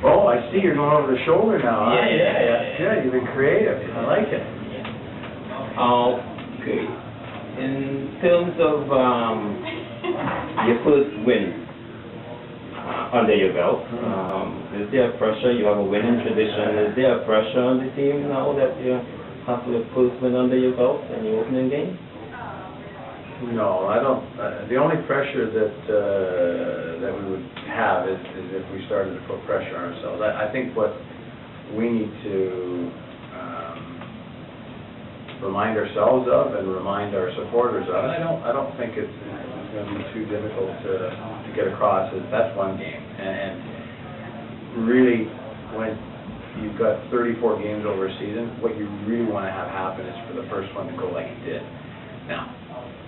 Oh, I see you're going over the shoulder now. Huh? Yeah. Yeah, you've been creative. I like it. Okay. In terms of your first win under your belt, is there pressure? You have a winning tradition. Is there pressure on the team now that you have your first win under your belt in your opening game? No, I don't. The only pressure that we would have is if we started to put pressure on ourselves. I think what we need to remind ourselves of and remind our supporters of, and I don't think it's going to be too difficult to get across, is that's one game. And really, when you've got 34 games over a season, what you really want to have happen is for the first one to go like it did. Now,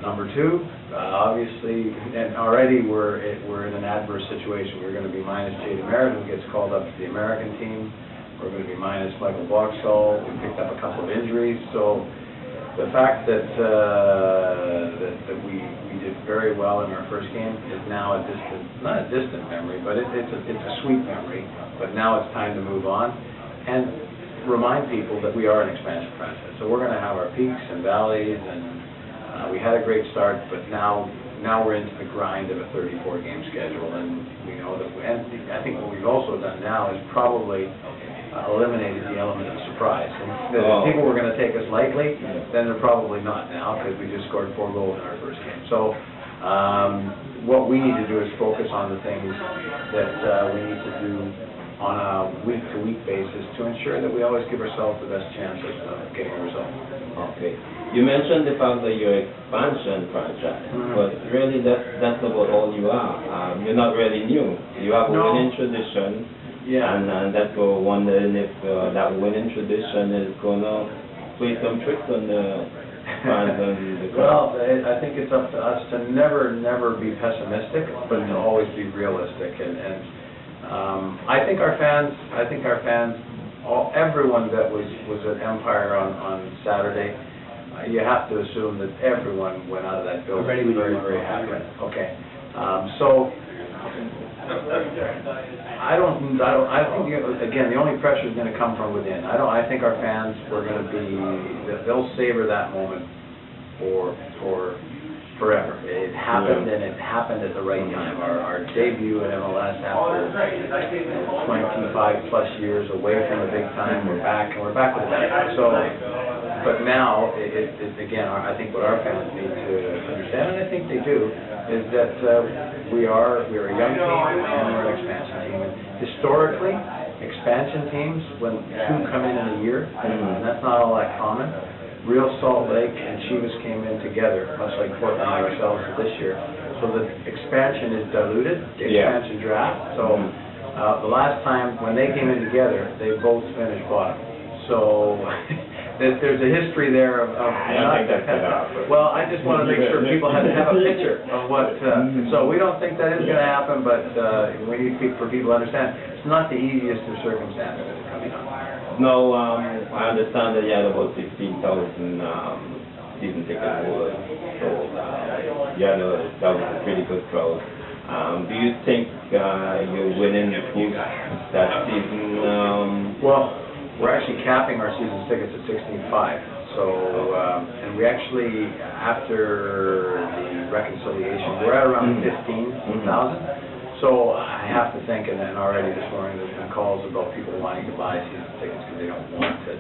number two, obviously, and already we're in an adverse situation. We're going to be minus Jay DeMerit, who gets called up to the American team. We're going to be minus Michael Boxall. We picked up a couple of injuries. So the fact that we did very well in our first game is now not a distant memory, but it's a sweet memory. But now it's time to move on and remind people that we are an expansion franchise. So we're going to have our peaks and valleys, and we had a great start, but now we're into the grind of a 34-game schedule, and we know that. And I think what we've also done now is probably eliminated the element of surprise. And if people were going to take us lightly, then they're probably not now, because we just scored 4 goals in our first game. So what we need to do is focus on the things that we need to do on a week-to-week basis to ensure that we always give ourselves the best chance of getting a result. Okay. You mentioned the fact that you're expansion franchise, but really that's about all you are. You're not really new. You have a winning tradition, and that's why we're wondering if that winning tradition is going to play some tricks on the fans and the crowd. Well, I think it's up to us to never be pessimistic, but to always be realistic. And I think our fans, everyone that was at Empire on Saturday, you have to assume that everyone went out of that building very, very happy. Okay. So I think again, the only pressure is going to come from within. I think our fans they'll savor that moment for forever. It happened, and it happened at the right time. Our debut at MLS after 25 plus years away from the big time, we're back with that. So, but now, again, I think what our fans need to understand, and I think they do, is that we're a young team and we're an expansion team. And historically, expansion teams, when 2 come in a year, and that's not all that common. Real Salt Lake and Chivas came in together, much like Portland and ourselves this year. So the expansion is diluted, the expansion draft. So the last time when they came in together, they both finished bottom. So there's a history there of well, I just want to make sure people have a picture of what. So we don't think that is going to happen, but we need for people to understand it's not the easiest of circumstances coming up. No, I understand that you had about 16,000 season ticket holders, so that was a pretty good crowd. Do you think you're winning that season? Well, we're actually capping our season tickets at 16,500. So, and we actually, after the reconciliation, we're at around 15,000. So I have to think, and then already this morning there's been calls about people wanting to buy season tickets because they don't want to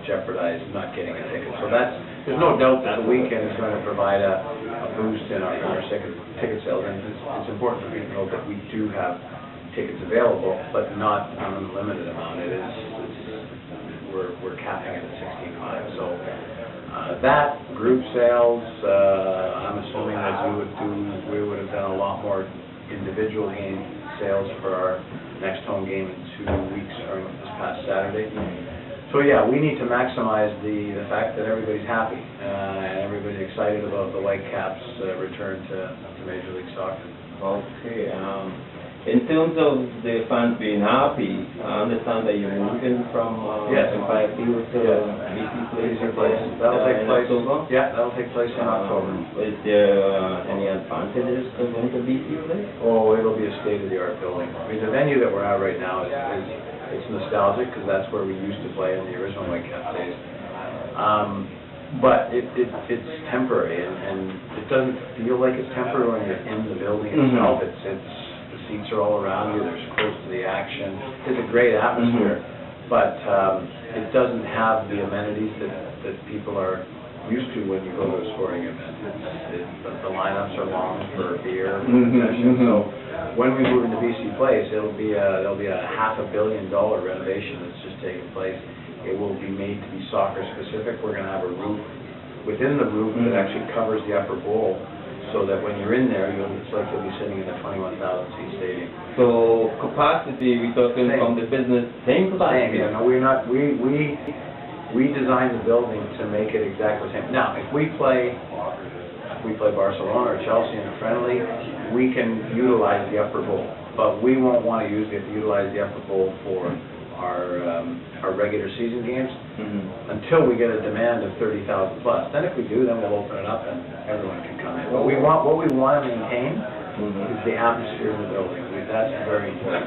jeopardize not getting a ticket. So there's no doubt that the weekend is going to provide a boost in our ticket sales, and it's important for people to know that we do have tickets available, but not an unlimited amount. We're capping it at 16,500. So that group sales, I'm assuming that we would have done a lot more individual game sales for our next home game in 2 weeks from this past Saturday. So yeah, we need to maximize the fact that everybody's happy and everybody's excited about the Whitecaps' return to Major League Soccer. Okay. In terms of the fans being happy, I understand that you're moving from Empire Field to BC Place? BC Place. That'll take in place. October? Yeah, that'll take place in October. Is there any advantages to going to BC Place? Oh, it'll be a state-of-the-art building. I mean, the venue that we're at right now is it's nostalgic because that's where we used to play in the original Whitecap days. But it's temporary, and it doesn't feel like it's temporary when you're in the building itself. The seats are all around you. There's close to the action. It's a great atmosphere, but it doesn't have the amenities that people are used to when you go to a sporting event. The lineups are long for beer concessions. So when we move into BC Place, there'll be a $500 million renovation that's just taking place. It will be made to be soccer specific. We're going to have a roof within the roof that actually covers the upper bowl, so that when you're in there, it's like you'll be sitting in a 21,000 seat stadium. So capacity, we're talking from the business, same capacity? Same, yeah. No, we're not. We designed the building to make it exactly the same. Now, if we play Barcelona or Chelsea in a friendly, we can utilize the upper bowl, but we won't want to utilize the upper bowl for our regular season games until we get a demand of 30,000 plus. Then if we do, then we'll open it up and everyone can come in. But what we want to maintain is the atmosphere of the building. That's very important.